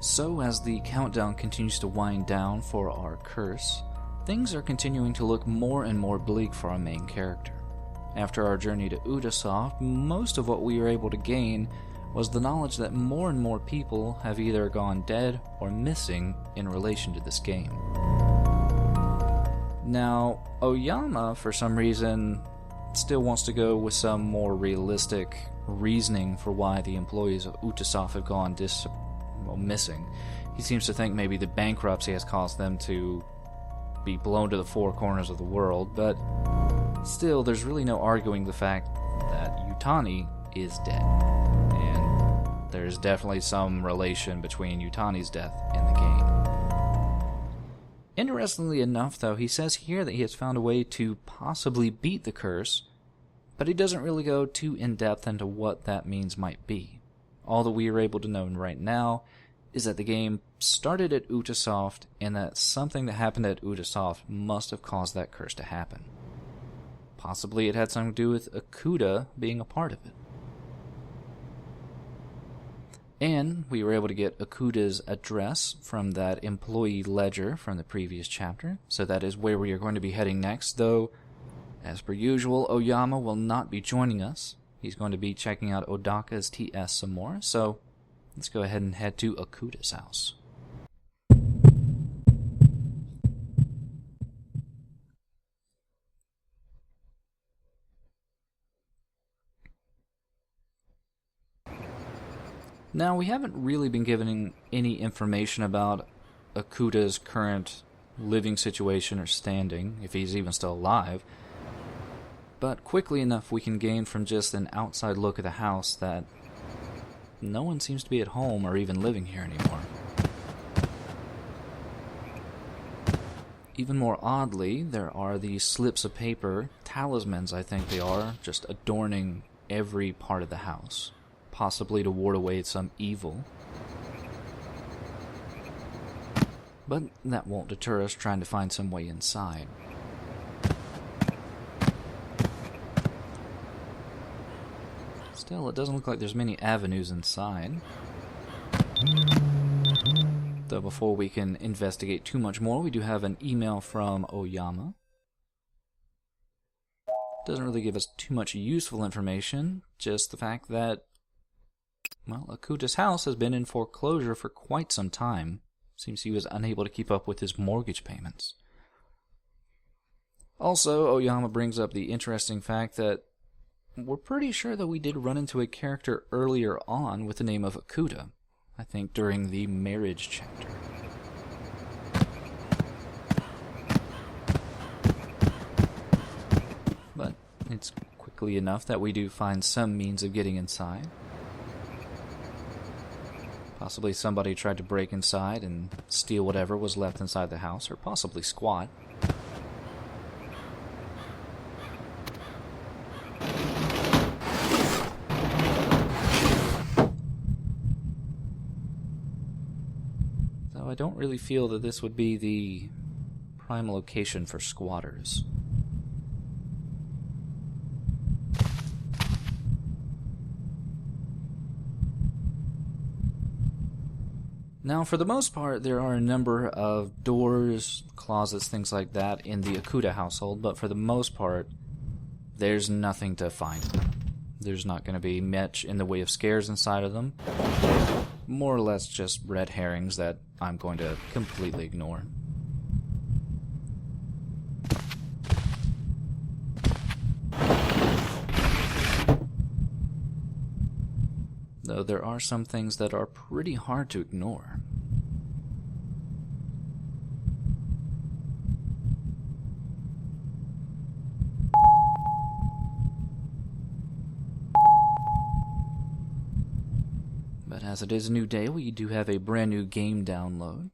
So as the countdown continues to wind down for our curse, things are continuing to look more and more bleak for our main character. After our journey to Utasoft, most of what we were able to gain was the knowledge that more and more people have either gone dead or missing in relation to this game. Now, Oyama, for some reason, still wants to go with some more realistic reasoning for why the employees of Utasoft have gone missing. He seems to think maybe the bankruptcy has caused them to be blown to the four corners of the world, but still, there's really no arguing the fact that Yutani is dead. And there's definitely some relation between Yutani's death and the game. Interestingly enough, though, he says here that he has found a way to possibly beat the curse, but he doesn't really go too in-depth into what that means might be. All that we are able to know right now is that the game started at Utasoft, and that something that happened at Utasoft must have caused that curse to happen. Possibly it had something to do with Akuda being a part of it. And we were able to get Akuda's address from that employee ledger from the previous chapter, so that is where we are going to be heading next, though, as per usual, Oyama will not be joining us. He's going to be checking out Odaka's TS some more, so let's go ahead and head to Akuda's house. Now, we haven't really been given any information about Akuda's current living situation or standing, if he's even still alive, but quickly enough we can gain from just an outside look at the house that no one seems to be at home or even living here anymore. Even more oddly, there are these slips of paper, talismans I think they are, just adorning every part of the house, possibly to ward away some evil. But that won't deter us trying to find some way inside. Still, it doesn't look like there's many avenues inside. Though before we can investigate too much more, we do have an email from Oyama. Doesn't really give us too much useful information, just the fact that, well, Akuda's house has been in foreclosure for quite some time. Seems he was unable to keep up with his mortgage payments. Also, Oyama brings up the interesting fact that we're pretty sure that we did run into a character earlier on with the name of Akuda. I think during the marriage chapter. But it's quickly enough that we do find some means of getting inside. Possibly somebody tried to break inside and steal whatever was left inside the house, or possibly squat. I don't really feel that this would be the prime location for squatters. Now, for the most part, there are a number of doors, closets, things like that in the Akuda household, but for the most part, there's nothing to find. There's not going to be much in the way of scares inside of them. More or less just red herrings that I'm going to completely ignore. Though there are some things that are pretty hard to ignore. But as it is a new day, we do have a brand new game download.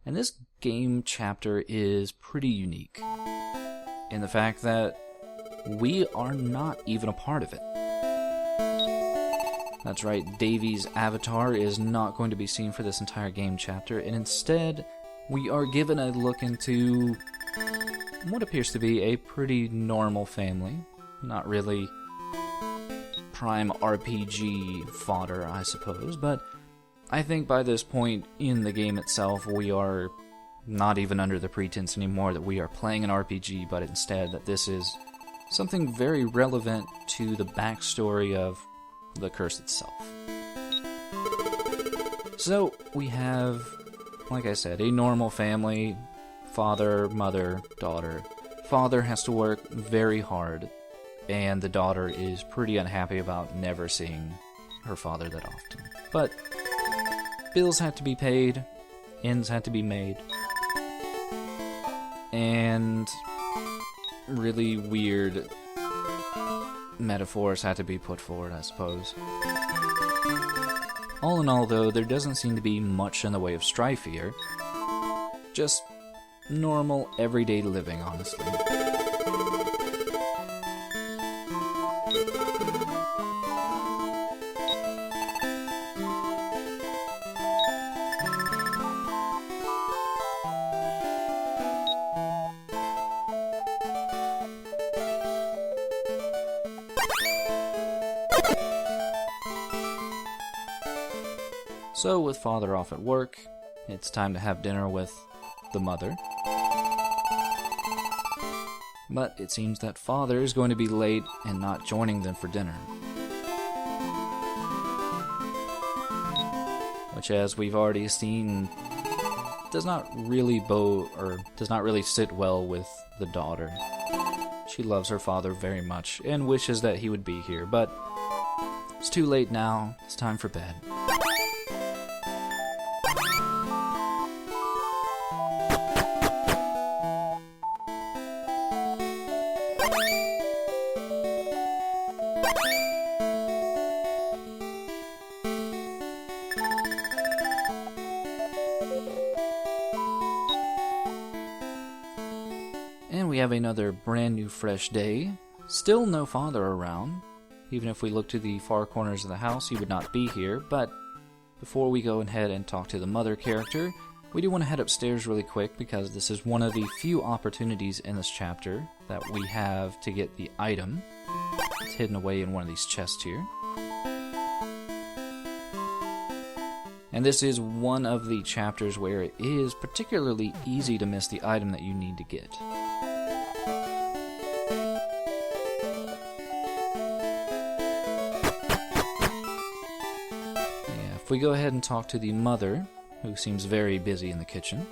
And this game chapter is pretty unique in the fact that we are not even a part of it. That's right, Davy's avatar is not going to be seen for this entire game chapter, and instead, we are given a look into what appears to be a pretty normal family. Not really prime RPG fodder, I suppose, but I think by this point in the game itself, we are not even under the pretense anymore that we are playing an RPG, but instead that this is something very relevant to the backstory of the curse itself. So, we have, like I said, a normal family, father, mother, daughter. Father has to work very hard, and the daughter is pretty unhappy about never seeing her father that often. But bills had to be paid, ends had to be made, and really weird metaphors had to be put forward, I suppose. All in all, though, there doesn't seem to be much in the way of strife here. Just normal, everyday living, honestly. So, with father off at work, it's time to have dinner with the mother. But it seems that father is going to be late and not joining them for dinner. Which, as we've already seen, does not really sit well with the daughter. She loves her father very much and wishes that he would be here, but it's too late now. It's time for bed. And we have another brand new fresh day. Still no father around. Even if we look to the far corners of the house, he would not be here. But before we go ahead and talk to the mother character, we do want to head upstairs really quick because this is one of the few opportunities in this chapter that we have to get the item. It's hidden away in one of these chests here. And this is one of the chapters where it is particularly easy to miss the item that you need to get. If we go ahead and talk to the mother, who seems very busy in the kitchen,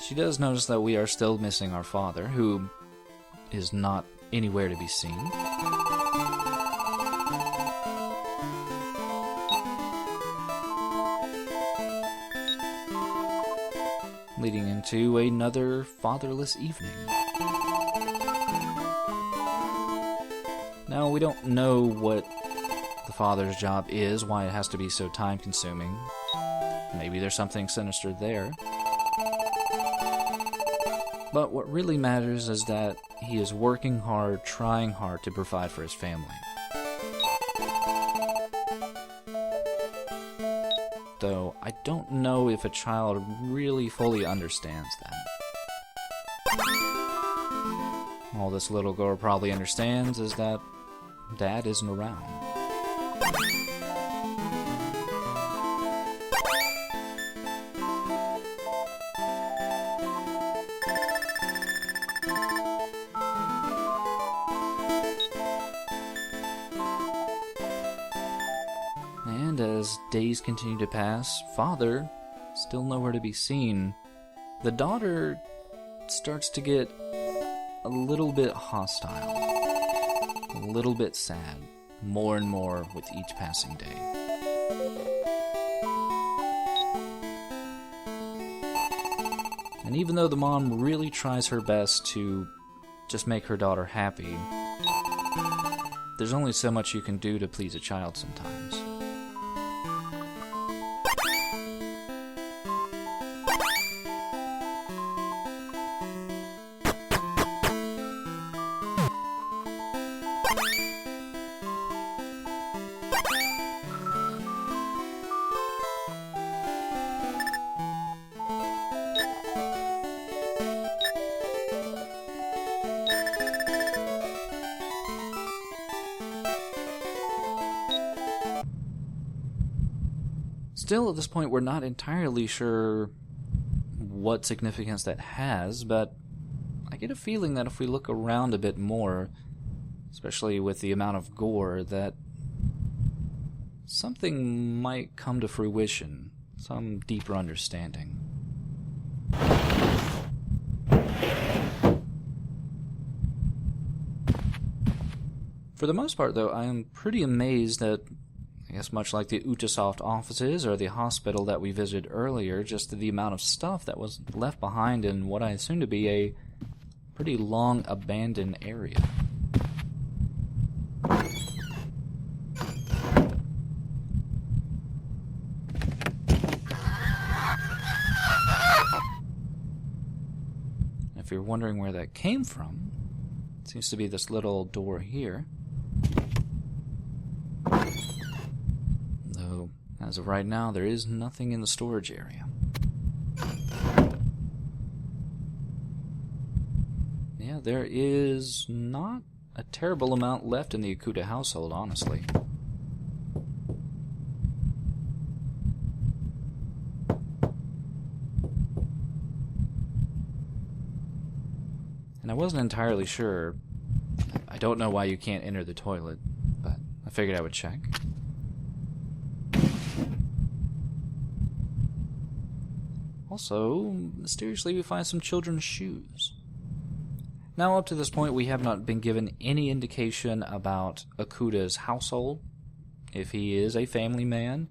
she does notice that we are still missing our father, who is not anywhere to be seen. Leading into another fatherless evening. Now, we don't know what the father's job is, why it has to be so time-consuming. Maybe there's something sinister there. But what really matters is that he is working hard, trying hard to provide for his family. Though, I don't know if a child really fully understands that. All this little girl probably understands is that Dad isn't around. And as days continue to pass, father still nowhere to be seen. The daughter starts to get a little bit hostile, a little bit sad, more and more with each passing day. And even though the mom really tries her best to just make her daughter happy, there's only so much you can do to please a child sometimes. Still, at this point, we're not entirely sure what significance that has, but I get a feeling that if we look around a bit more, especially with the amount of gore, that something might come to fruition, some deeper understanding. For the most part, though, I am pretty amazed that, I guess much like the Utasoft offices or the hospital that we visited earlier, just the amount of stuff that was left behind in what I assume to be a pretty long abandoned area. If you're wondering where that came from, it seems to be this little door here. Though, as of right now, there is nothing in the storage area. Yeah, there is not a terrible amount left in the Ikuta household, honestly. And I wasn't entirely sure. I don't know why you can't enter the toilet, but I figured I would check. Also, mysteriously, we find some children's shoes. Now, up to this point, we have not been given any indication about Akuta's household, if he is a family man,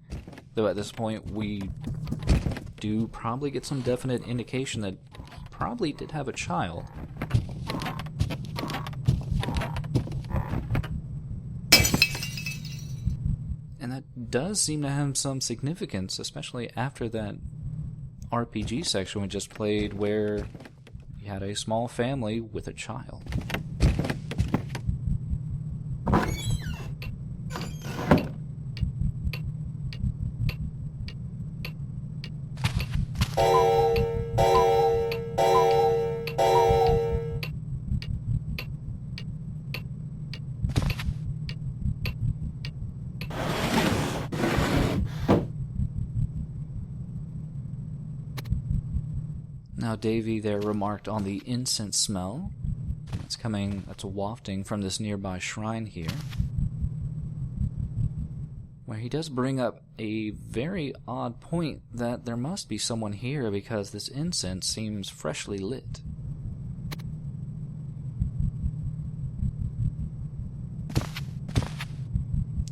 though at this point we do probably get some definite indication that he probably did have a child. And that does seem to have some significance, especially after that RPG section we just played where you had a small family with a child. Now, Davy there remarked on the incense smell that's wafting from this nearby shrine here, where he does bring up a very odd point that there must be someone here because this incense seems freshly lit.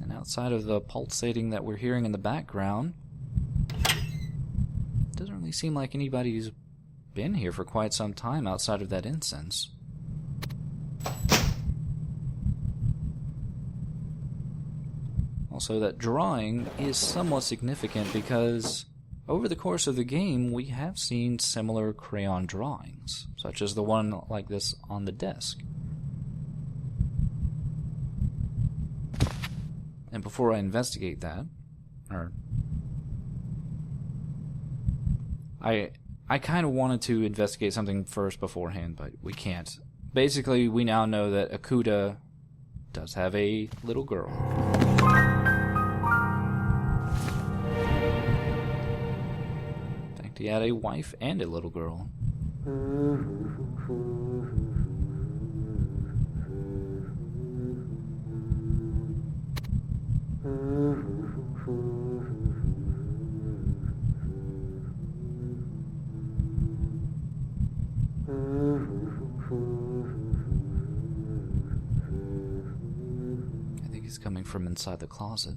And outside of the pulsating that we're hearing in the background, it doesn't really seem like anybody's been here for quite some time outside of that incense. Also, that drawing is somewhat significant because over the course of the game we have seen similar crayon drawings, such as the one like this on the desk. And before I investigate that, I kind of wanted to investigate something first beforehand, but we can't. Basically, we now know that Akuta does have a little girl. In fact, he had a wife and a little girl. I think he's coming from inside the closet.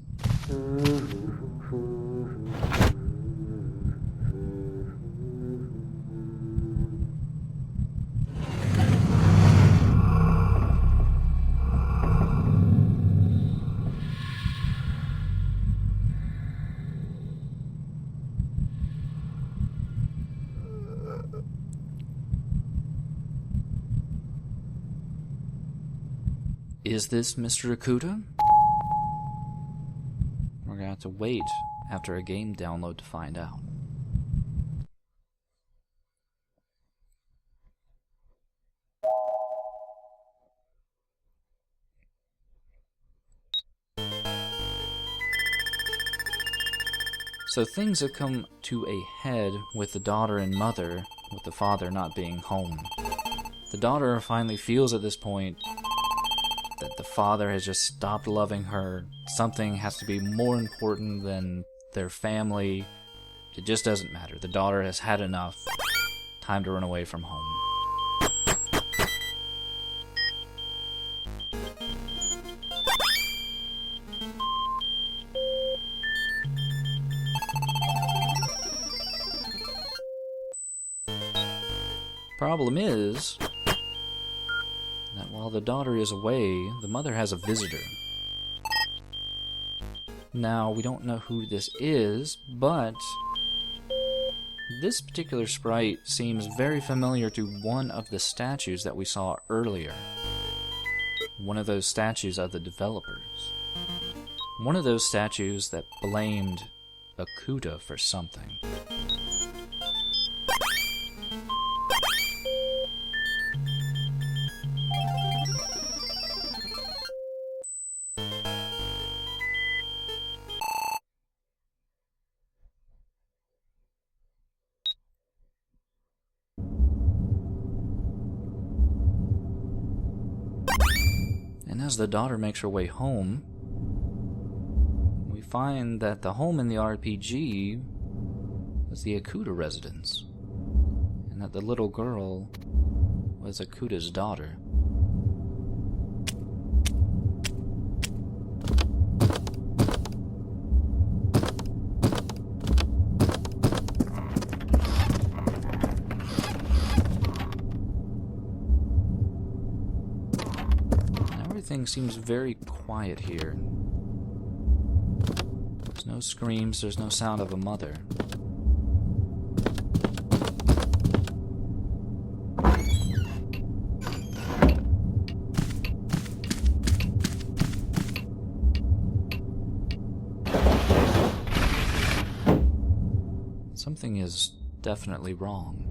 Is this Mr. Akuta? We're gonna have to wait after a game download to find out. So things have come to a head with the daughter and mother, with the father not being home. The daughter finally feels at this point that the father has just stopped loving her. Something has to be more important than their family. It just doesn't matter. The daughter has had enough. Time to run away from home. Problem is that while the daughter is away, the mother has a visitor. Now, we don't know who this is, but this particular sprite seems very familiar to one of the statues that we saw earlier. One of those statues of the developers. One of those statues that blamed Akuta for something. And as the daughter makes her way home, we find that the home in the RPG was the Akuta residence, and that the little girl was Akuta's daughter. Everything seems very quiet here. There's no screams, there's no sound of a mother. Something is definitely wrong.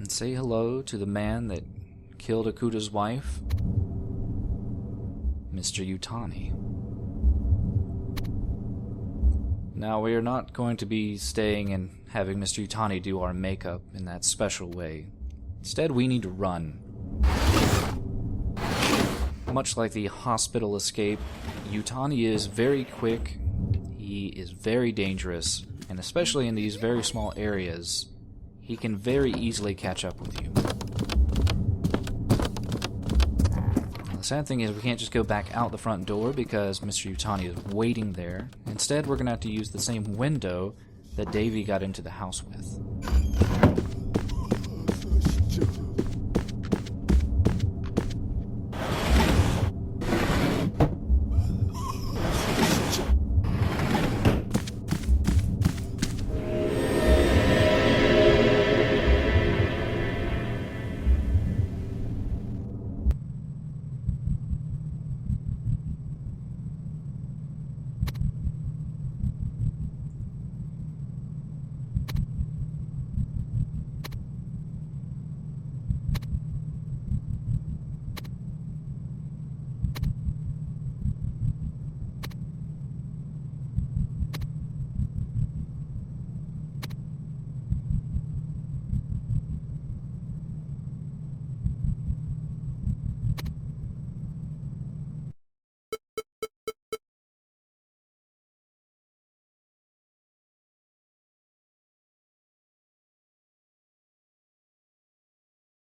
Say hello to the man that killed Akuta's wife, Mr. Yutani. Now, we are not going to be staying and having Mr. Yutani do our makeup in that special way. Instead, we need to run. Much like the hospital escape, Yutani is very quick, he is very dangerous, and especially in these very small areas, he can very easily catch up with you. The sad thing is we can't just go back out the front door because Mr. Yutani is waiting there. Instead, we're going to have to use the same window that Davy got into the house with.